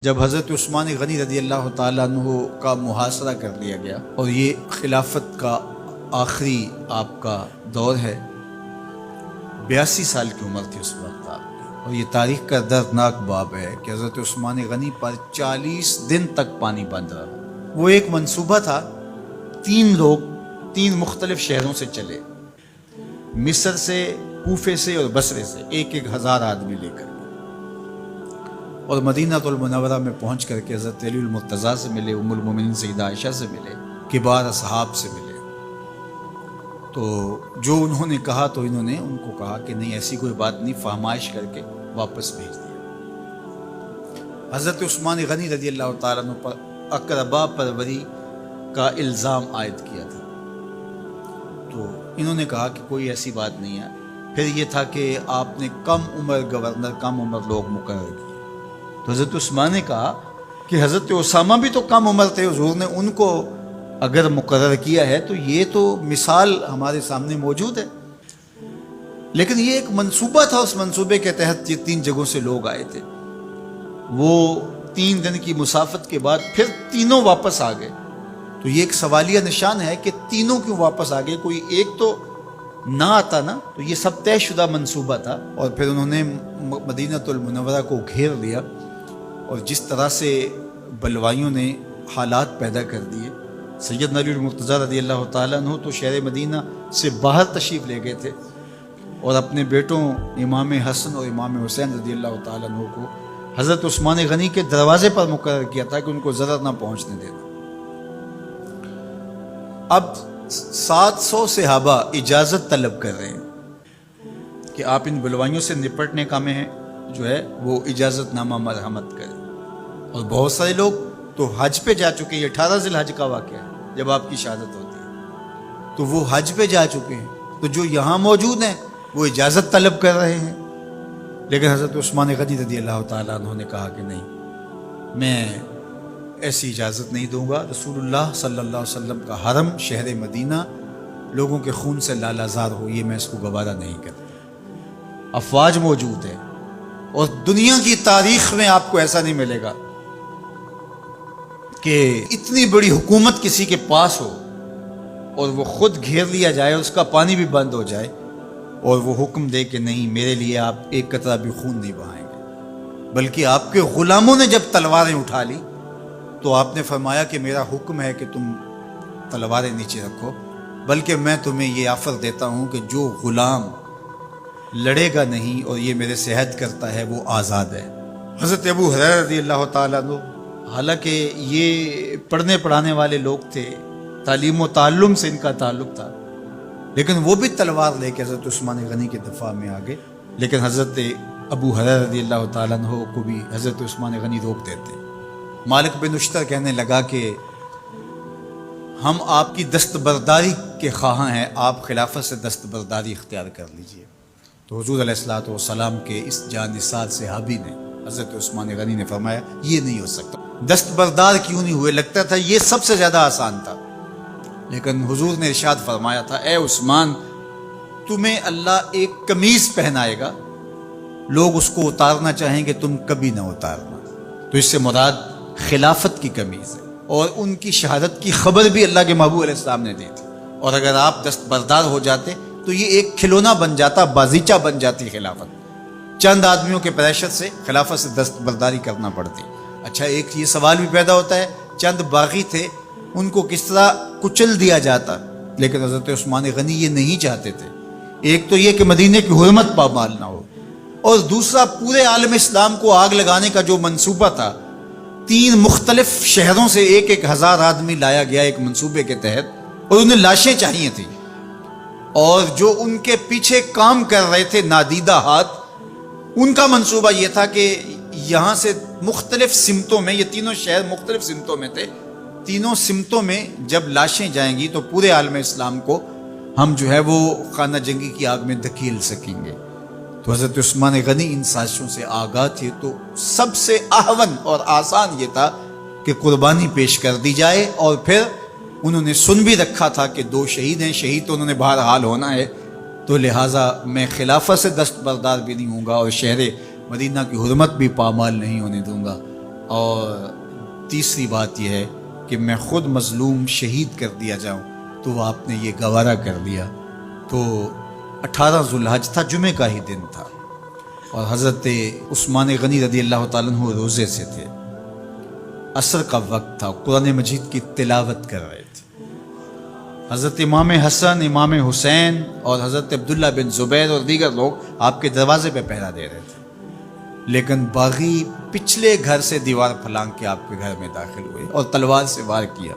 جب حضرت عثمان غنی رضی اللہ تعالیٰ عنہ کا محاصرہ کر لیا گیا اور یہ خلافت کا آخری آپ کا دور ہے، 82 سال کی عمر تھی اس وقت آپ کی، اور یہ تاریخ کا دردناک باب ہے کہ حضرت عثمان غنی پر 40 دن تک پانی بند رہا۔ وہ ایک منصوبہ تھا، 3 لوگ 3 مختلف شہروں سے چلے، مصر سے، کوفے سے اور بصرے سے، 1000 آدمی لے کر، اور مدینہ المنورہ میں پہنچ کر کے حضرت علی المرتضیٰ سے ملے، ام المومنین سیدہ عائشہ سے ملے، کبار اصحاب سے ملے۔ تو جو انہوں نے کہا تو انہوں نے ان کو کہا کہ نہیں، ایسی کوئی بات نہیں، فہمائش کر کے واپس بھیج دیا۔ حضرت عثمان غنی رضی اللہ تعالیٰ عنہ پر اقربا پروری کا الزام عائد کیا تھا، تو انہوں نے کہا کہ کوئی ایسی بات نہیں ہے۔ پھر یہ تھا کہ آپ نے کم عمر گورنر، کم عمر لوگ مقرر کیے، تو حضرت عثمان نے کہا کہ حضرت اسامہ بھی تو کم عمر تھے، حضور نے ان کو اگر مقرر کیا ہے تو یہ تو مثال ہمارے سامنے موجود ہے۔ لیکن یہ ایک منصوبہ تھا، اس منصوبے کے تحت یہ 3 جگہوں سے لوگ آئے تھے۔ وہ 3 دن کی مسافت کے بعد پھر تینوں واپس آ گئے، تو یہ ایک سوالیہ نشان ہے کہ تینوں کیوں واپس آ گئے، کوئی ایک تو نہ آتا نا۔ تو یہ سب طے شدہ منصوبہ تھا، اور پھر انہوں نے مدینہ المنورہ کو گھیر لیا، اور جس طرح سے بلوائیوں نے حالات پیدا کر دیے۔ سیدنا علی المرتضیٰ رضی اللہ تعالیٰ عنہ تو شہر مدینہ سے باہر تشریف لے گئے تھے، اور اپنے بیٹوں امام حسن اور امام حسین رضی اللہ تعالیٰ عنہ کو حضرت عثمان غنی کے دروازے پر مقرر کیا تھا کہ ان کو ضرر نہ پہنچنے دینا۔ اب 700 صحابہ اجازت طلب کر رہے ہیں کہ آپ ان بلوائیوں سے نپٹنے کا میں جو ہے وہ اجازت نامہ مرحمت کریں، اور بہت سارے لوگ تو حج پہ جا چکے ہیں۔ 18 ذی الحج کا واقعہ ہے جب آپ کی شہادت ہوتی ہے، تو وہ حج پہ جا چکے ہیں، تو جو یہاں موجود ہیں وہ اجازت طلب کر رہے ہیں۔ لیکن حضرت عثمان غنی رضی اللہ تعالیٰ عنہ نے کہا کہ نہیں، میں ایسی اجازت نہیں دوں گا۔ رسول اللہ صلی اللہ علیہ وسلم کا حرم شہر مدینہ لوگوں کے خون سے لالازار ہو، یہ میں اس کو گوارا نہیں کرتا۔ افواج موجود ہے، اور دنیا کی تاریخ میں آپ کو ایسا نہیں ملے گا کہ اتنی بڑی حکومت کسی کے پاس ہو اور وہ خود گھیر لیا جائے، اس کا پانی بھی بند ہو جائے، اور وہ حکم دے کہ نہیں، میرے لیے آپ ایک قطرہ بھی خون نہیں بہائیں گے۔ بلکہ آپ کے غلاموں نے جب تلواریں اٹھا لی تو آپ نے فرمایا کہ میرا حکم ہے کہ تم تلواریں نیچے رکھو، بلکہ میں تمہیں یہ آفر دیتا ہوں کہ جو غلام لڑے گا نہیں اور یہ میرے سے عہد کرتا ہے وہ آزاد ہے۔ حضرت ابو ہریرہ رضی اللہ تعالیٰ عنہ، حالانکہ یہ پڑھنے پڑھانے والے لوگ تھے، تعلیم و تعلم سے ان کا تعلق تھا، لیکن وہ بھی تلوار لے کے حضرت عثمان غنی کے دفاع میں آگے۔ لیکن حضرت ابو ہریرہ رضی اللہ تعالیٰ عنہ کو بھی حضرت عثمان غنی روک دیتے۔ مالک بن اشتر کہنے لگا کہ ہم آپ کی دستبرداری کے خواہاں ہیں، آپ خلافت سے دستبرداری اختیار کر لیجئے۔ تو حضور علیہ الصلوۃ والسلام کے اس جانثار صحابی نے، حضرت عثمان غنی نے فرمایا یہ نہیں ہو سکتا۔ دستبردار کیوں نہیں ہوئے؟ لگتا تھا یہ سب سے زیادہ آسان تھا، لیکن حضور نے ارشاد فرمایا تھا، اے عثمان، تمہیں اللہ ایک قمیض پہنائے گا، لوگ اس کو اتارنا چاہیں گے، تم کبھی نہ اتارنا۔ تو اس سے مراد خلافت کی قمیض ہے، اور ان کی شہادت کی خبر بھی اللہ کے محبوب علیہ السلام نے دی تھی، اور اگر آپ دستبردار ہو جاتے تو یہ ایک کھلونا بن جاتا، بازیچہ بن جاتی خلافت۔ چند آدمیوں کے پریشر سے خلافت سے دستبرداری کرنا پڑتی۔ اچھا، ایک یہ سوال بھی پیدا ہوتا ہے، چند باغی تھے، ان کو کس طرح کچل دیا جاتا؟ لیکن حضرت عثمان غنی یہ نہیں چاہتے تھے۔ ایک تو یہ کہ مدینہ کی حرمت پامال نہ ہو، اور دوسرا پورے عالم اسلام کو آگ لگانے کا جو منصوبہ تھا، 3 مختلف شہروں سے 1000 آدمی لایا گیا ایک منصوبے کے تحت، اور انہیں لاشیں چاہیے تھیں، اور جو ان کے پیچھے کام کر رہے تھے نادیدہ ہاتھ، ان کا منصوبہ یہ تھا کہ یہاں سے مختلف سمتوں میں، یہ تینوں شہر مختلف سمتوں میں تھے، تینوں سمتوں میں جب لاشیں جائیں گی تو پورے عالم اسلام کو ہم جو ہے وہ خانہ جنگی کی آگ میں دھکیل سکیں گے۔ تو حضرت عثمان غنی ان سازشوں سے آگاہ تھے، تو سب سے اہون اور آسان یہ تھا کہ قربانی پیش کر دی جائے، اور پھر انہوں نے سن بھی رکھا تھا کہ 2 شہید ہیں، شہید تو انہوں نے بہرحال ہونا ہے، تو لہٰذا میں خلافت سے دستبردار بھی نہیں ہوں گا، اور شہر مدینہ کی حرمت بھی پامال نہیں ہونے دوں گا۔ اور تیسری بات یہ ہے کہ میں خود مظلوم شہید کر دیا جاؤں، تو آپ نے یہ گوارا کر دیا۔ تو 18 ذوالحج تھا، جمعے کا ہی دن تھا، اور حضرت عثمان غنی رضی اللہ تعالیٰ عنہ روزے سے تھے، عصر کا وقت تھا، قرآن مجید کی تلاوت کر رہے تھے۔ حضرت امام حسن، امام حسین اور حضرت عبداللہ بن زبیر اور دیگر لوگ آپ کے دروازے پہ پہرا دے رہے تھے، لیکن باغی پچھلے گھر سے دیوار پھلانگ کے آپ کے گھر میں داخل ہوئے اور تلوار سے وار کیا۔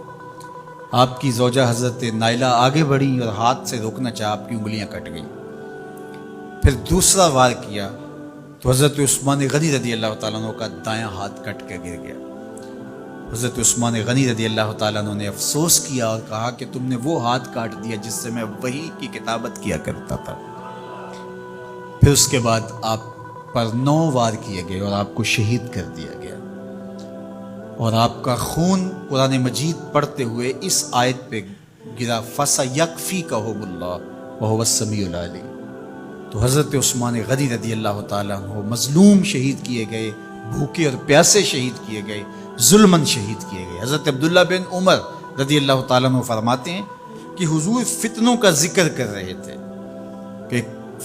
آپ کی زوجہ حضرت نائلہ آگے بڑھی اور ہاتھ سے روکنا چاہا، آپ کی انگلیاں کٹ گئیں۔ پھر دوسرا وار کیا تو حضرت عثمان غنی رضی اللہ تعالیٰ عنہ کا دایاں ہاتھ کٹ کے گر گیا۔ حضرت عثمان غنی رضی اللہ تعالیٰ عنہ نے افسوس کیا اور کہا کہ تم نے وہ ہاتھ کاٹ دیا جس سے میں وحی کی کتابت کیا کرتا تھا۔ پھر اس کے بعد آپ پر 9 وار کیے گئے اور آپ کو شہید کر دیا گیا، اور آپ کا خون قرآن مجید پڑھتے ہوئے اس آیت پہ گرا، فَسَيَكْفِيكَهُمُ اللَّهُ وَهُوَ السَّمِيعُ الْعَلِيمُ۔ تو حضرت عثمان غنی رضی اللہ تعالیٰ عنہ مظلوم شہید کیے گئے، بھوکے اور پیاسے شہید کیے گئے، ظلماً شہید کیے گئے۔ حضرت عبداللہ بن عمر رضی اللہ تعالیٰ عنہ فرماتے ہیں کہ حضور فتنوں کا ذکر کر رہے تھے کہ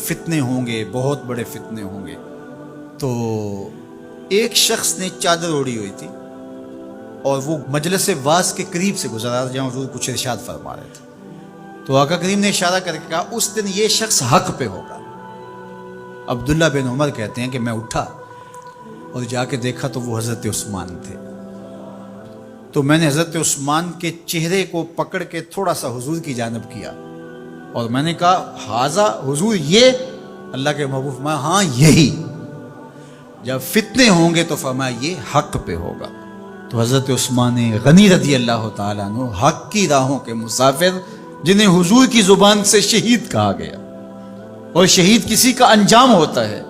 فتنے ہوں گے، بہت بڑے فتنے ہوں گے۔ تو ایک شخص نے چادر اوڑھی ہوئی تھی اور وہ مجلس واعظ کے قریب سے گزرا جہاں حضور کچھ ارشاد فرما رہے تھے، تو آقا کریم نے اشارہ کر کے کہا اس دن یہ شخص حق پہ ہوگا۔ عبداللہ بن عمر کہتے ہیں کہ میں اٹھا اور جا کے دیکھا تو وہ حضرت عثمان تھے۔ تو میں نے حضرت عثمان کے چہرے کو پکڑ کے تھوڑا سا حضور کی جانب کیا اور میں نے کہا حاضہ حضور، یہ اللہ کے محبوب فرمایا ہاں یہی، جب فتنے ہوں گے تو فرمایا یہ حق پہ ہوگا۔ تو حضرت عثمان غنی رضی اللہ تعالیٰ عنہ حق کی راہوں کے مسافر، جنہیں حضور کی زبان سے شہید کہا گیا، اور شہید کسی کا انجام ہوتا ہے،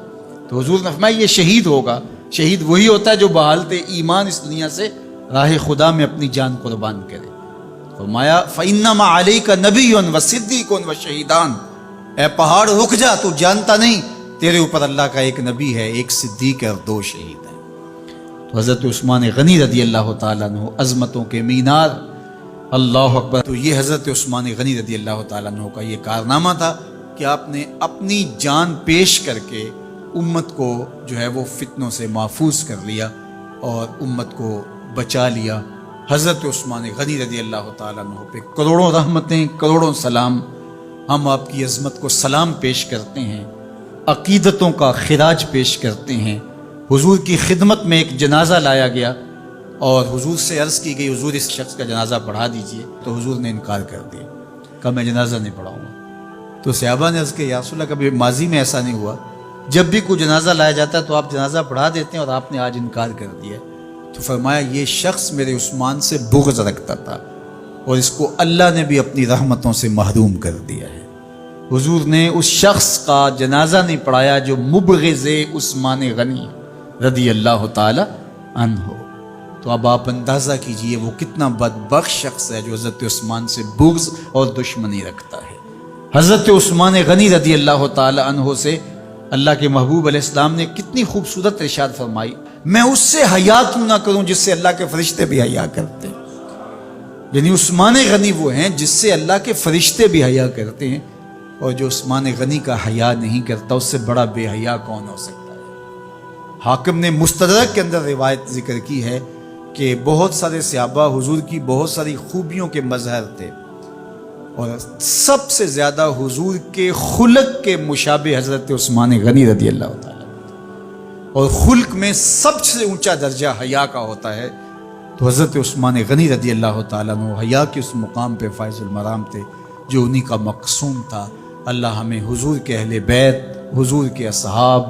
تو حضور نے فرمایا یہ شہید ہوگا۔ شہید وہی ہوتا ہے جو بحالت ایمان اس دنیا سے راہ خدا میں اپنی جان قربان کرے۔ فرمایا فَإِنَّمَا عَلَيْكَ نَبِيٌّ وَصِدِّيقٌ وَشَهِيدَانِ، اے پہاڑ رک جا، تو جانتا نہیں تیرے اوپر اللہ کا ایک نبی ہے، ایک صدیق ہے اور 2 شہید ہیں۔ تو حضرت عثمان غنی رضی اللہ تعالیٰ عنہ عظمتوں کے مینار، اللہ اکبر۔ تو یہ حضرت عثمان غنی رضی اللہ تعالیٰ عنہ کا یہ کارنامہ تھا کہ آپ نے اپنی جان پیش کر کے امت کو جو ہے وہ فتنوں سے محفوظ کر لیا اور امت کو بچا لیا۔ حضرت عثمان غنی رضی اللہ تعالیٰ عنہ پہ کروڑوں رحمتیں، کروڑوں سلام۔ ہم آپ کی عظمت کو سلام پیش کرتے ہیں، عقیدتوں کا خراج پیش کرتے ہیں۔ حضور کی خدمت میں ایک جنازہ لایا گیا اور حضور سے عرض کی گئی حضور اس شخص کا جنازہ پڑھا دیجئے، تو حضور نے انکار کر دیا، کہا میں جنازہ نہیں پڑھاؤں گا۔ تو صحابہ نے عرض کیا یا رسول اللہ، کبھی ماضی میں ایسا نہیں ہوا، جب بھی کوئی جنازہ لایا جاتا ہے تو آپ جنازہ پڑھا دیتے ہیں اور آپ نے آج انکار کر دیا۔ تو فرمایا یہ شخص میرے عثمان سے بغض رکھتا تھا اور اس کو اللہ نے بھی اپنی رحمتوں سے محروم کر دیا ہے۔ حضور نے اس شخص کا جنازہ نہیں پڑھایا جو مبغض عثمان غنی رضی اللہ تعالی عنہ۔ تو اب آپ اندازہ کیجئے وہ کتنا بدبخت شخص ہے جو حضرت عثمان سے بغض اور دشمنی رکھتا ہے۔ حضرت عثمان غنی رضی اللہ تعالی عنہ سے اللہ کے محبوب علیہ السلام نے کتنی خوبصورت ارشاد فرمائی، میں اس سے حیا کیوں نہ کروں جس سے اللہ کے فرشتے بھی حیا کرتے ہیں۔ یعنی عثمان غنی وہ ہیں جس سے اللہ کے فرشتے بھی حیا کرتے ہیں، اور جو عثمان غنی کا حیا نہیں کرتا اس سے بڑا بے حیا کون ہو سکتا ہے۔ حاکم نے مستدرک کے اندر روایت ذکر کی ہے کہ بہت سارے صحابہ حضور کی بہت ساری خوبیوں کے مظہر تھے، اور سب سے زیادہ حضور کے خلق کے مشابہ حضرت عثمان غنی رضی اللہ تعالیٰ، اور خلق میں سب سے اونچا درجہ حیا کا ہوتا ہے۔ تو حضرت عثمان غنی رضی اللہ تعالیٰ عنہ حیا کے اس مقام پہ فائز المرام تھے جو انہی کا مقصوم تھا۔ اللہ ہمیں حضور کے اہل بیت، حضور کے اصحاب،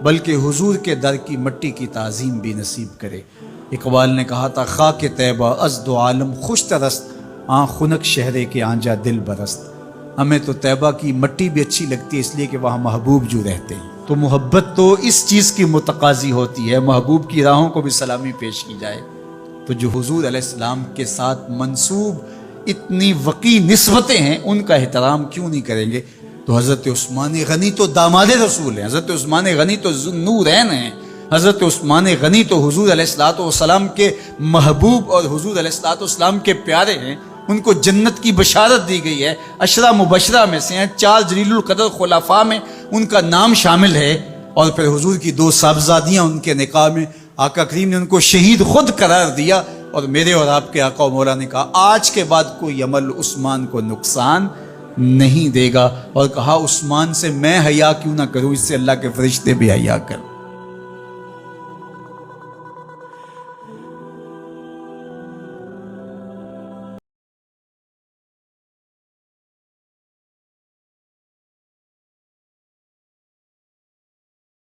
بلکہ حضور کے در کی مٹی کی تعظیم بھی نصیب کرے۔ اقبال نے کہا تھا خاک طیبہ از دو عالم خوش ترست، آن خنک شہرے کے آنجا دل برست۔ ہمیں تو طیبہ کی مٹی بھی اچھی لگتی ہے اس لیے کہ وہاں محبوب جو رہتے ہیں، تو محبت تو اس چیز کی متقاضی ہوتی ہے، محبوب کی راہوں کو بھی سلامی پیش کی جائے۔ تو جو حضور علیہ السلام کے ساتھ منسوب اتنی وقی نسبتیں ہیں ان کا احترام کیوں نہیں کریں گے؟ تو حضرت عثمان غنی تو داماد رسول ہیں، حضرت عثمان غنی تو ذو النورین ہیں، حضرت عثمان غنی تو حضور علیہ الصلوۃ والسلام کے محبوب اور حضور علیہ الصلوۃ والسلام کے پیارے ہیں، ان کو جنت کی بشارت دی گئی ہے، عشرہ مبشرہ میں سے ہیں، 4 جلیل القدر خلفاء میں ان کا نام شامل ہے، اور پھر حضور کی 2 صاحبزادیاں ان کے نکاح میں آقا کریم نے ان کو شہید خود قرار دیا، اور میرے اور آپ کے آقا و مولا نے کہا آج کے بعد کوئی عمل عثمان کو نقصان نہیں دے گا، اور کہا عثمان سے میں حیا کیوں نہ کروں، اس سے اللہ کے فرشتے بھی حیا کریں۔